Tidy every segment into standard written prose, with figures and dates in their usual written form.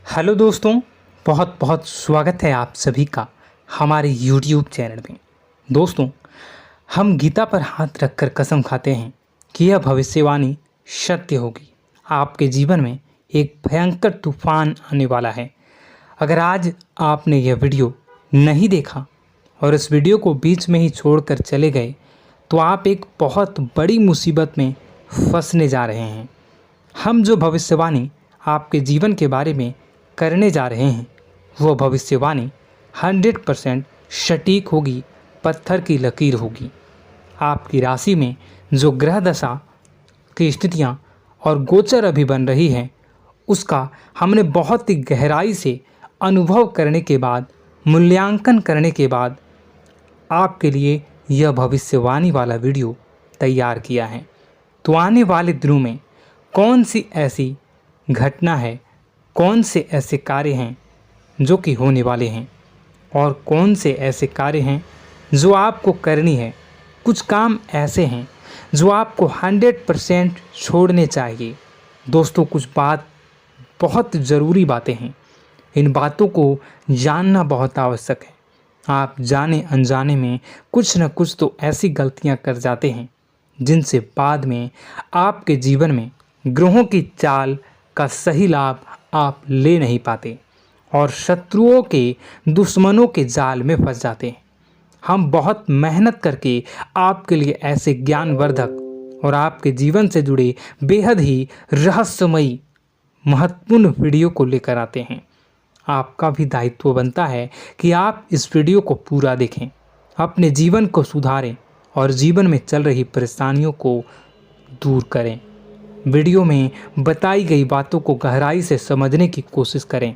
Hello दोस्तों, बहुत बहुत स्वागत है आप सभी का हमारे YouTube चैनल में। दोस्तों, हम गीता पर हाथ रखकर कसम खाते हैं कि यह भविष्यवाणी सत्य होगी। आपके जीवन में एक भयंकर तूफान आने वाला है। अगर आज आपने यह वीडियो नहीं देखा और इस वीडियो को बीच में ही छोड़कर चले गए तो आप एक बहुत बड़ी मुसीबत में फंसने जा रहे हैं। हम जो भविष्यवाणी आपके जीवन के बारे में करने जा रहे हैं वो भविष्यवाणी 100% सटीक होगी, पत्थर की लकीर होगी। आपकी राशि में जो ग्रह दशा की स्थितियां और गोचर अभी बन रही हैं उसका हमने बहुत ही गहराई से अनुभव करने के बाद, मूल्यांकन करने के बाद आपके लिए यह भविष्यवाणी वाला वीडियो तैयार किया है। तो आने वाले दिनों में कौन सी ऐसी घटना है, कौन से ऐसे कार्य हैं जो कि होने वाले हैं और कौन से ऐसे कार्य हैं जो आपको करनी है। कुछ काम ऐसे हैं जो आपको 100% छोड़ने चाहिए। दोस्तों, कुछ बात बहुत ज़रूरी बातें हैं। इन बातों को जानना बहुत आवश्यक है। आप जाने अनजाने में कुछ न कुछ तो ऐसी गलतियां कर जाते हैं जिनसे बाद में आपके जीवन में ग्रहों की चाल का सही लाभ आप ले नहीं पाते और शत्रुओं के, दुश्मनों के जाल में फंस जाते हैं। हम बहुत मेहनत करके आपके लिए ऐसे ज्ञानवर्धक और आपके जीवन से जुड़े बेहद ही रहस्यमयी महत्वपूर्ण वीडियो को लेकर आते हैं। आपका भी दायित्व बनता है कि आप इस वीडियो को पूरा देखें, अपने जीवन को सुधारें और जीवन में चल रही परेशानियों को दूर करें। वीडियो में बताई गई बातों को गहराई से समझने की कोशिश करें।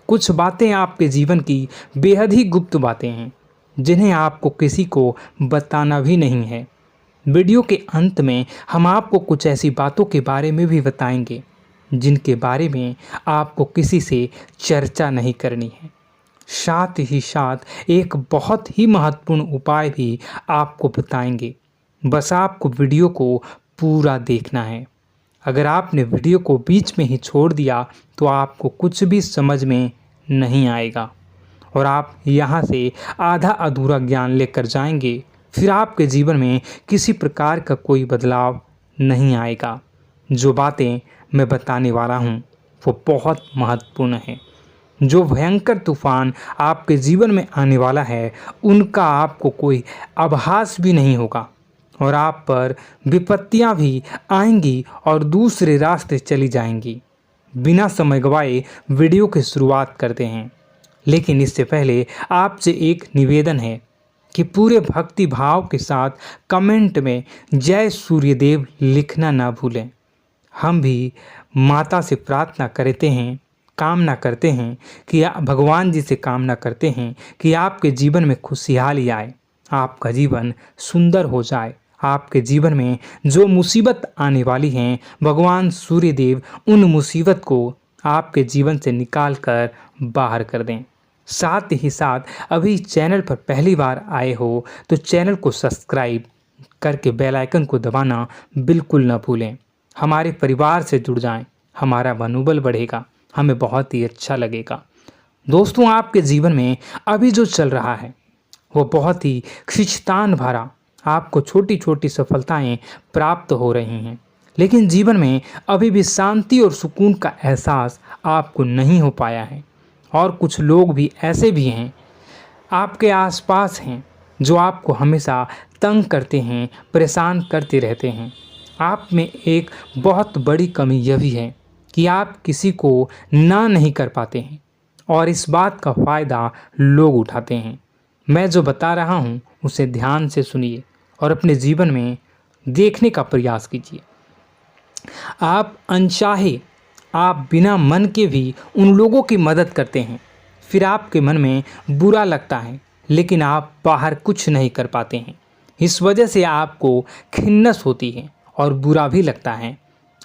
कुछ बातें आपके जीवन की बेहद ही गुप्त बातें हैं जिन्हें आपको किसी को बताना भी नहीं है। वीडियो के अंत में हम आपको कुछ ऐसी बातों के बारे में भी बताएंगे जिनके बारे में आपको किसी से चर्चा नहीं करनी है। साथ ही साथ एक बहुत ही महत्वपूर्ण उपाय भी आपको बताएंगे। बस आपको वीडियो को पूरा देखना है। अगर आपने वीडियो को बीच में ही छोड़ दिया तो आपको कुछ भी समझ में नहीं आएगा और आप यहाँ से आधा अधूरा ज्ञान लेकर जाएंगे। फिर आपके जीवन में किसी प्रकार का कोई बदलाव नहीं आएगा। जो बातें मैं बताने वाला हूँ वो बहुत महत्वपूर्ण है। जो भयंकर तूफान आपके जीवन में आने वाला है उनका आपको कोई आभास भी नहीं होगा और आप पर विपत्तियां भी आएंगी और दूसरे रास्ते चली जाएंगी। बिना समय गवाए वीडियो की शुरुआत करते हैं, लेकिन इससे पहले आपसे एक निवेदन है कि पूरे भक्ति भाव के साथ कमेंट में जय सूर्यदेव लिखना ना भूलें। हम भी माता से प्रार्थना करते हैं, कामना करते हैं कि भगवान जी से कामना करते हैं कि आपके जीवन में खुशहाली आए, आपका जीवन सुंदर हो जाए। आपके जीवन में जो मुसीबत आने वाली हैं भगवान सूर्यदेव उन मुसीबत को आपके जीवन से निकाल कर बाहर कर दें। साथ ही साथ अभी चैनल पर पहली बार आए हो तो चैनल को सब्सक्राइब करके बेल आइकन को दबाना बिल्कुल न भूलें। हमारे परिवार से जुड़ जाएं, हमारा मनोबल बढ़ेगा, हमें बहुत ही अच्छा लगेगा। दोस्तों, आपके जीवन में अभी जो चल रहा है वो बहुत ही खींचतान भरा, आपको छोटी छोटी सफलताएं प्राप्त हो रही हैं, लेकिन जीवन में अभी भी शांति और सुकून का एहसास आपको नहीं हो पाया है। और कुछ लोग भी ऐसे भी हैं आपके आसपास हैं जो आपको हमेशा तंग करते हैं, परेशान करते रहते हैं। आप में एक बहुत बड़ी कमी यह भी है कि आप किसी को ना नहीं कर पाते हैं और इस बात का फ़ायदा लोग उठाते हैं। मैं जो बता रहा हूँ उसे ध्यान से सुनिए और अपने जीवन में देखने का प्रयास कीजिए। आप अनचाहे, आप बिना मन के भी उन लोगों की मदद करते हैं, फिर आपके मन में बुरा लगता है लेकिन आप बाहर कुछ नहीं कर पाते हैं। इस वजह से आपको खिन्नस होती है और बुरा भी लगता है।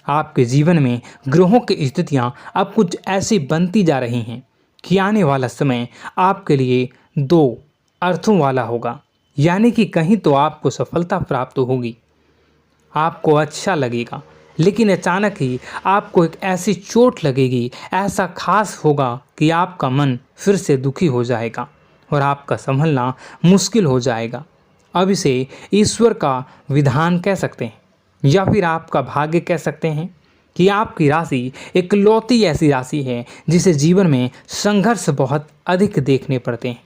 आपके जीवन में ग्रहों की स्थितियाँ अब कुछ ऐसी बनती जा रही हैं कि आने वाला समय आपके लिए दो अर्थों वाला होगा। यानी कि कहीं तो आपको सफलता प्राप्त होगी, आपको अच्छा लगेगा लेकिन अचानक ही आपको एक ऐसी चोट लगेगी, ऐसा खास होगा कि आपका मन फिर से दुखी हो जाएगा और आपका संभलना मुश्किल हो जाएगा। अब इसे ईश्वर का विधान कह सकते हैं या फिर आपका भाग्य कह सकते हैं कि आपकी राशि इकलौती ऐसी राशि है जिसे जीवन में संघर्ष बहुत अधिक देखने पड़ते हैं,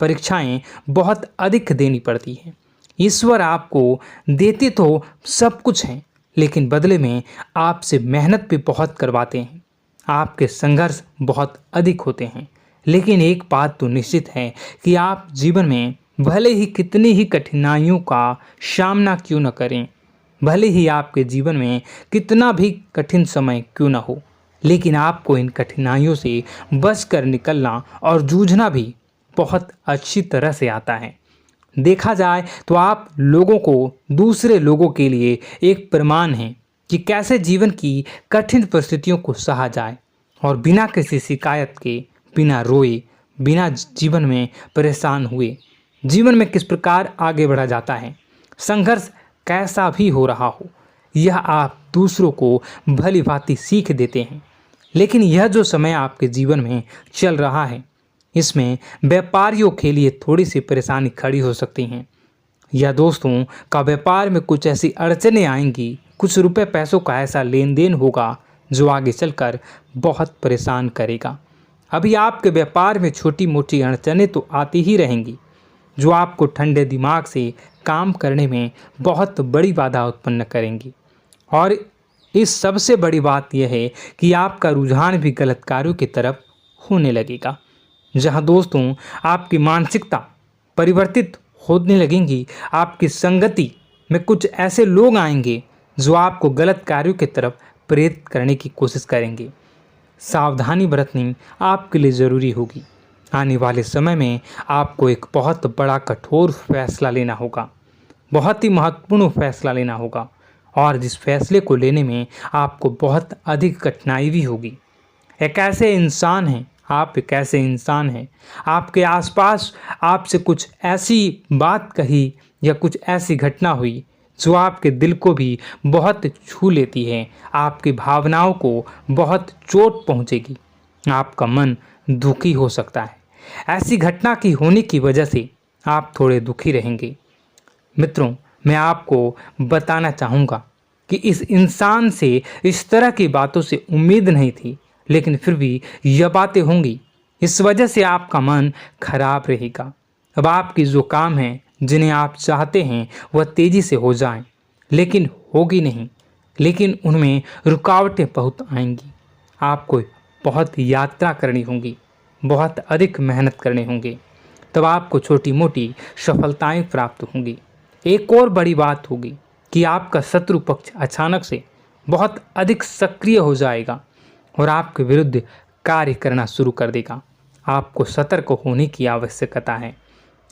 परीक्षाएं बहुत अधिक देनी पड़ती हैं। ईश्वर आपको देते तो सब कुछ हैं, लेकिन बदले में आपसे मेहनत भी बहुत करवाते हैं। आपके संघर्ष बहुत अधिक होते हैं, लेकिन एक बात तो निश्चित है कि आप जीवन में भले ही कितनी ही कठिनाइयों का सामना क्यों न करें, भले ही आपके जीवन में कितना भी कठिन समय क्यों न हो, लेकिन आपको इन कठिनाइयों से बच कर निकलना और जूझना भी बहुत अच्छी तरह से आता है। देखा जाए तो आप लोगों को दूसरे लोगों के लिए एक प्रमाण हैं कि कैसे जीवन की कठिन परिस्थितियों को सहा जाए और बिना किसी शिकायत के, बिना रोए, बिना जीवन में परेशान हुए जीवन में किस प्रकार आगे बढ़ा जाता है। संघर्ष कैसा भी हो रहा हो, यह आप दूसरों को भली भांति सीख देते हैं। लेकिन यह जो समय आपके जीवन में चल रहा है, इसमें व्यापारियों के लिए थोड़ी सी परेशानी खड़ी हो सकती हैं, या दोस्तों का व्यापार में कुछ ऐसी अड़चनें आएंगी, कुछ रुपए पैसों का ऐसा लेन देन होगा जो आगे चलकर बहुत परेशान करेगा। अभी आपके व्यापार में छोटी मोटी अड़चनें तो आती ही रहेंगी, जो आपको ठंडे दिमाग से काम करने में बहुत बड़ी बाधा उत्पन्न करेंगी। और इस सबसे बड़ी बात यह है कि आपका रुझान भी गलत कार्यों की तरफ होने लगेगा, जहां दोस्तों आपकी मानसिकता परिवर्तित होने लगेंगी। आपकी संगति में कुछ ऐसे लोग आएंगे जो आपको गलत कार्यों की तरफ प्रेरित करने की कोशिश करेंगे। सावधानी बरतनी आपके लिए ज़रूरी होगी। आने वाले समय में आपको एक बहुत बड़ा कठोर फैसला लेना होगा, बहुत ही महत्वपूर्ण फैसला लेना होगा, और जिस फैसले को लेने में आपको बहुत अधिक कठिनाई भी होगी। एक ऐसे इंसान हैं, आप एक ऐसे इंसान हैं, आपके आसपास आपसे कुछ ऐसी बात कही या कुछ ऐसी घटना हुई जो आपके दिल को भी बहुत छू लेती है, आपकी भावनाओं को बहुत चोट पहुंचेगी, आपका मन दुखी हो सकता है। ऐसी घटना की होने की वजह से आप थोड़े दुखी रहेंगे। मित्रों, मैं आपको बताना चाहूँगा कि इस इंसान से इस तरह की बातों से उम्मीद नहीं थी, लेकिन फिर भी यह बातें होंगी। इस वजह से आपका मन खराब रहेगा। अब आपकी जो काम है, जिन्हें आप चाहते हैं वह तेज़ी से हो जाएं, लेकिन होगी नहीं, लेकिन उनमें रुकावटें बहुत आएंगी। आपको बहुत यात्रा करनी होगी, बहुत अधिक मेहनत करने होंगे, तब आपको छोटी मोटी सफलताएं प्राप्त होंगी। एक और बड़ी बात होगी कि आपका शत्रु पक्ष अचानक से बहुत अधिक सक्रिय हो जाएगा और आपके विरुद्ध कार्य करना शुरू कर देगा। आपको सतर्क होने की आवश्यकता है।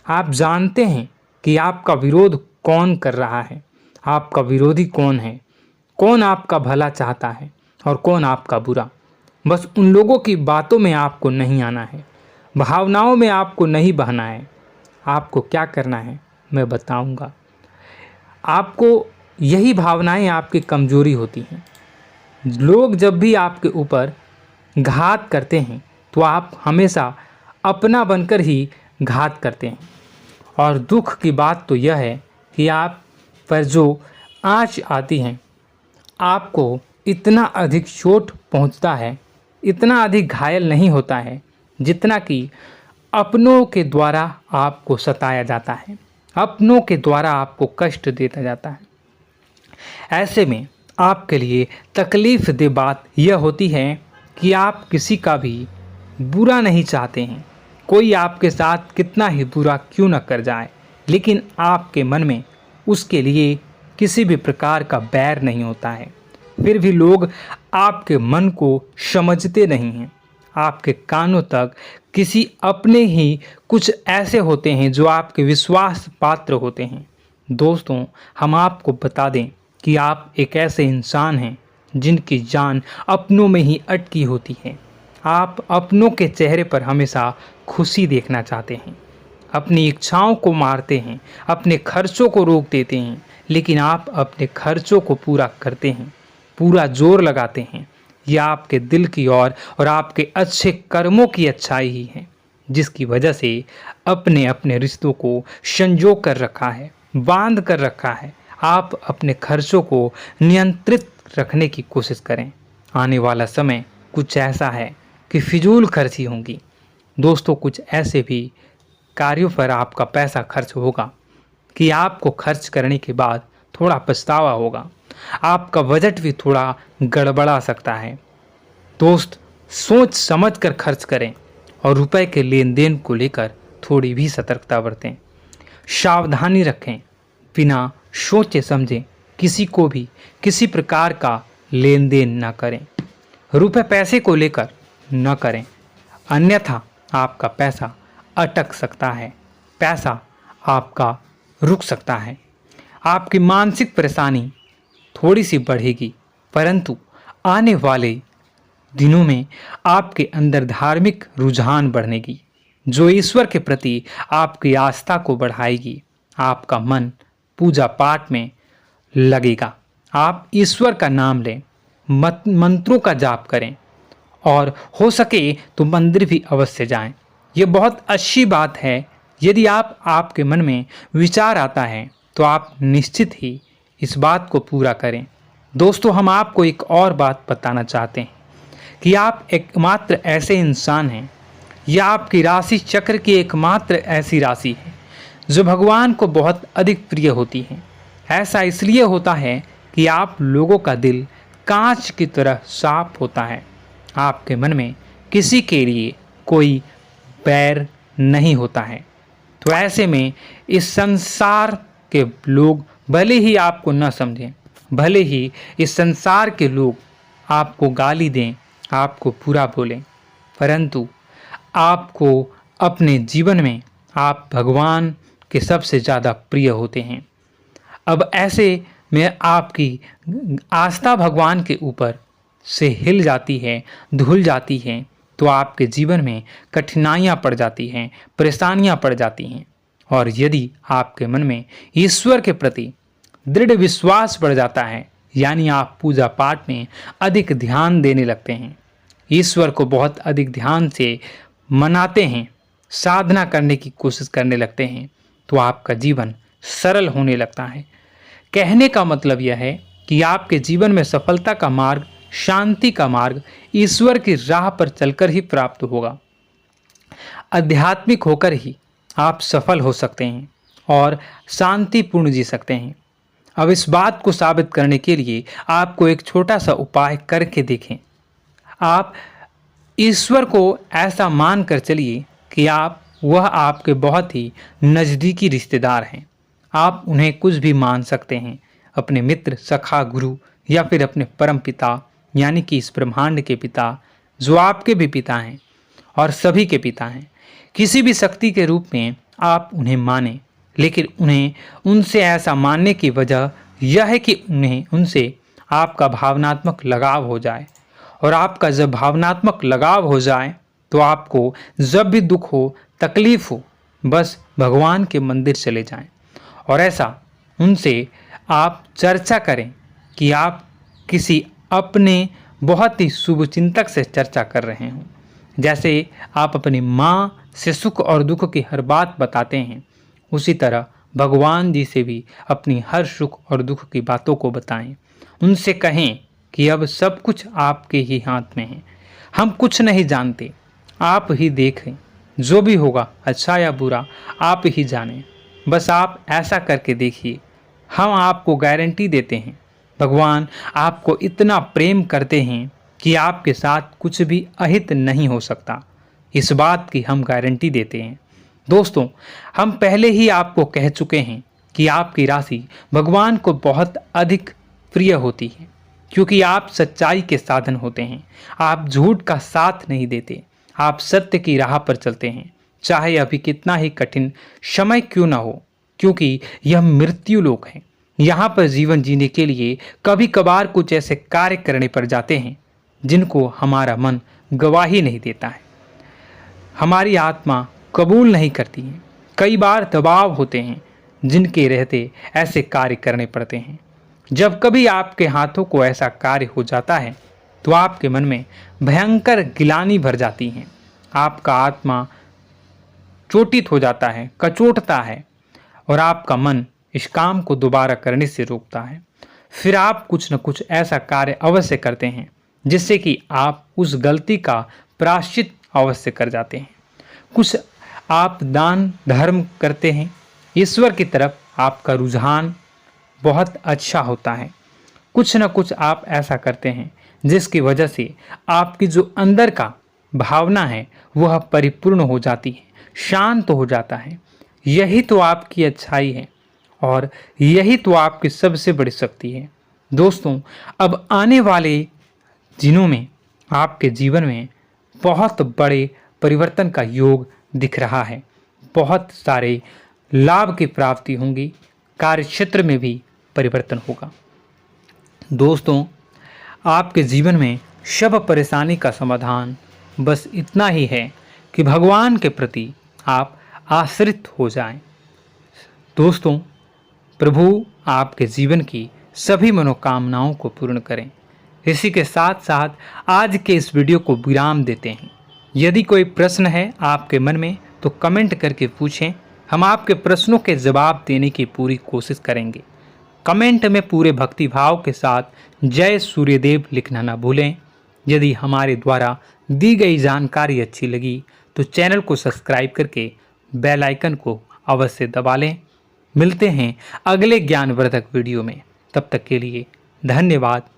आप जानते हैं कि आपका विरोध कौन कर रहा है, आपका विरोधी कौन है, कौन आपका भला चाहता है और कौन आपका बुरा। बस उन लोगों की बातों में आपको नहीं आना है, भावनाओं में आपको नहीं बहना है। आपको क्या करना है मैं बताऊंगा। आपको यही भावनाएं आपकी कमजोरी होती हैं। लोग जब भी आपके ऊपर घात करते हैं तो आप हमेशा अपना बनकर ही घात करते हैं। और दुख की बात तो यह है कि आप पर जो आँच आती है, आपको इतना अधिक चोट पहुंचता है, इतना अधिक घायल नहीं होता है जितना कि अपनों के द्वारा आपको सताया जाता है, अपनों के द्वारा आपको कष्ट देता जाता है। ऐसे में आपके लिए तकलीफ़ दे बात यह होती है कि आप किसी का भी बुरा नहीं चाहते हैं। कोई आपके साथ कितना ही बुरा क्यों न कर जाए, लेकिन आपके मन में उसके लिए किसी भी प्रकार का बैर नहीं होता है। फिर भी लोग आपके मन को समझते नहीं हैं। आपके कानों तक किसी अपने ही कुछ ऐसे होते हैं जो आपके विश्वास पात्र होते हैं। दोस्तों, हम आपको बता दें कि आप एक ऐसे इंसान हैं जिनकी जान अपनों में ही अटकी होती है। आप अपनों के चेहरे पर हमेशा खुशी देखना चाहते हैं, अपनी इच्छाओं को मारते हैं, अपने खर्चों को रोक देते हैं, लेकिन आप अपने खर्चों को पूरा करते हैं। पूरा जोर लगाते हैं, यह आपके दिल की और आपके अच्छे कर्मों की अच्छाई ही है, जिसकी वजह से अपने अपने रिश्तों को संजो कर रखा है, बांध कर रखा है। आप अपने खर्चों को नियंत्रित रखने की कोशिश करें। आने वाला समय कुछ ऐसा है कि फिजूल खर्ची होंगी। दोस्तों, कुछ ऐसे भी कार्यों पर आपका पैसा खर्च होगा कि आपको खर्च करने के बाद थोड़ा पछतावा होगा। आपका बजट भी थोड़ा गड़बड़ा सकता है। दोस्त, सोच समझ कर खर्च करें और रुपए के लेन देन को लेकर थोड़ी भी सतर्कता बरतें। सावधानी रखें, बिना सोचे समझे किसी को भी किसी प्रकार का लेन देन न करें। रुपए पैसे को लेकर न करें, अन्यथा आपका पैसा अटक सकता है, पैसा आपका रुक सकता है। आपकी मानसिक परेशानी थोड़ी सी बढ़ेगी, परंतु आने वाले दिनों में आपके अंदर धार्मिक रुझान बढ़नेगी, जो ईश्वर के प्रति आपकी आस्था को बढ़ाएगी। आपका मन पूजा पाठ में लगेगा। आप ईश्वर का नाम लें, मंत्रों का जाप करें और हो सके तो मंदिर भी अवश्य जाएं। ये बहुत अच्छी बात है। यदि आपके मन में विचार आता है तो आप निश्चित ही इस बात को पूरा करें। दोस्तों, हम आपको एक और बात बताना चाहते हैं कि आप एकमात्र ऐसे इंसान हैं, यह आपकी राशि चक्र की एकमात्र ऐसी राशि है जो भगवान को बहुत अधिक प्रिय होती है। ऐसा इसलिए होता है कि आप लोगों का दिल कांच की तरह साफ होता है। आपके मन में किसी के लिए कोई बैर नहीं होता है। तो ऐसे में इस संसार के लोग भले ही आपको न समझें, भले ही इस संसार के लोग आपको गाली दें, आपको बुरा बोलें, परंतु आपको अपने जीवन में आप भगवान के सबसे ज़्यादा प्रिय होते हैं। अब ऐसे में आपकी आस्था भगवान के ऊपर से हिल जाती है, धुल जाती है, तो आपके जीवन में कठिनाइयाँ पड़ जाती हैं, परेशानियाँ पड़ जाती हैं। और यदि आपके मन में ईश्वर के प्रति दृढ़ विश्वास बढ़ जाता है, यानी आप पूजा पाठ में अधिक ध्यान देने लगते हैं, ईश्वर को बहुत अधिक ध्यान से मनाते हैं, साधना करने की कोशिश करने लगते हैं, तो आपका जीवन सरल होने लगता है। कहने का मतलब यह है कि आपके जीवन में सफलता का मार्ग, शांति का मार्ग ईश्वर की राह पर चलकर ही प्राप्त होगा। आध्यात्मिक होकर ही आप सफल हो सकते हैं और शांतिपूर्ण जी सकते हैं। अब इस बात को साबित करने के लिए आपको एक छोटा सा उपाय करके देखें। आप ईश्वर को ऐसा मान कर चलिए कि वह आपके बहुत ही नज़दीकी रिश्तेदार हैं। आप उन्हें कुछ भी मान सकते हैं, अपने मित्र, सखा, गुरु या फिर अपने परम पिता, यानी कि इस ब्रह्मांड के पिता, जो आपके भी पिता हैं और सभी के पिता हैं। किसी भी शक्ति के रूप में आप उन्हें मानें, लेकिन उन्हें उनसे ऐसा मानने की वजह यह है कि उनसे आपका भावनात्मक लगाव हो जाए। और आपका जब भावनात्मक लगाव हो जाए तो आपको जब भी दुख हो, तकलीफ हो, बस भगवान के मंदिर चले जाएं और ऐसा उनसे आप चर्चा करें कि आप किसी अपने बहुत ही शुभचिंतक से चर्चा कर रहे हों। जैसे आप अपनी माँ से सुख और दुख की हर बात बताते हैं, उसी तरह भगवान जी से भी अपनी हर सुख और दुख की बातों को बताएं। उनसे कहें कि अब सब कुछ आपके ही हाथ में है, हम कुछ नहीं जानते, आप ही देखें, जो भी होगा अच्छा या बुरा आप ही जानें। बस आप ऐसा करके देखिए, हम आपको गारंटी देते हैं भगवान आपको इतना प्रेम करते हैं कि आपके साथ कुछ भी अहित नहीं हो सकता। इस बात की हम गारंटी देते हैं। दोस्तों, हम पहले ही आपको कह चुके हैं कि आपकी राशि भगवान को बहुत अधिक प्रिय होती है, क्योंकि आप सच्चाई के साधन होते हैं। आप झूठ का साथ नहीं देते, आप सत्य की राह पर चलते हैं, चाहे अभी कितना ही कठिन समय क्यों ना हो, क्योंकि यह मृत्यु लोक है। यहाँ पर जीवन जीने के लिए कभी कभार कुछ ऐसे कार्य करने पड़ जाते हैं जिनको हमारा मन गवाही नहीं देता है, हमारी आत्मा कबूल नहीं करती है। कई बार दबाव होते हैं जिनके रहते ऐसे कार्य करने पड़ते हैं। जब कभी आपके हाथों को ऐसा कार्य हो जाता है तो आपके मन में भयंकर गिलानी भर जाती है। आपका आत्मा चोटित हो जाता है, कचोटता है और आपका मन इस काम को दोबारा करने से रोकता है। फिर आप कुछ न कुछ ऐसा कार्य अवश्य करते हैं जिससे कि आप उस गलती का प्रायश्चित अवश्य कर जाते हैं। कुछ आप दान धर्म करते हैं। ईश्वर की तरफ आपका रुझान बहुत अच्छा होता है। कुछ न कुछ आप ऐसा करते हैं जिसकी वजह से आपकी जो अंदर का भावना है वह परिपूर्ण हो जाती है, शांत हो जाता है। यही तो आपकी अच्छाई है और यही तो आपकी सबसे बड़ी शक्ति है। दोस्तों, अब आने वाले दिनों में आपके जीवन में बहुत बड़े परिवर्तन का योग दिख रहा है। बहुत सारे लाभ की प्राप्ति होंगी, कार्यक्षेत्र में भी परिवर्तन होगा। दोस्तों, आपके जीवन में सब परेशानी का समाधान बस इतना ही है कि भगवान के प्रति आप आश्रित हो जाएं। दोस्तों, प्रभु आपके जीवन की सभी मनोकामनाओं को पूर्ण करें। इसी के साथ साथ आज के इस वीडियो को विराम देते हैं। यदि कोई प्रश्न है आपके मन में तो कमेंट करके पूछें, हम आपके प्रश्नों के जवाब देने की पूरी कोशिश करेंगे। कमेंट में पूरे भक्तिभाव के साथ जय सूर्यदेव लिखना ना भूलें। यदि हमारे द्वारा दी गई जानकारी अच्छी लगी तो चैनल को सब्सक्राइब करके बेल आइकन को अवश्य दबा लें। मिलते हैं अगले ज्ञानवर्धक वीडियो में। तब तक के लिए धन्यवाद।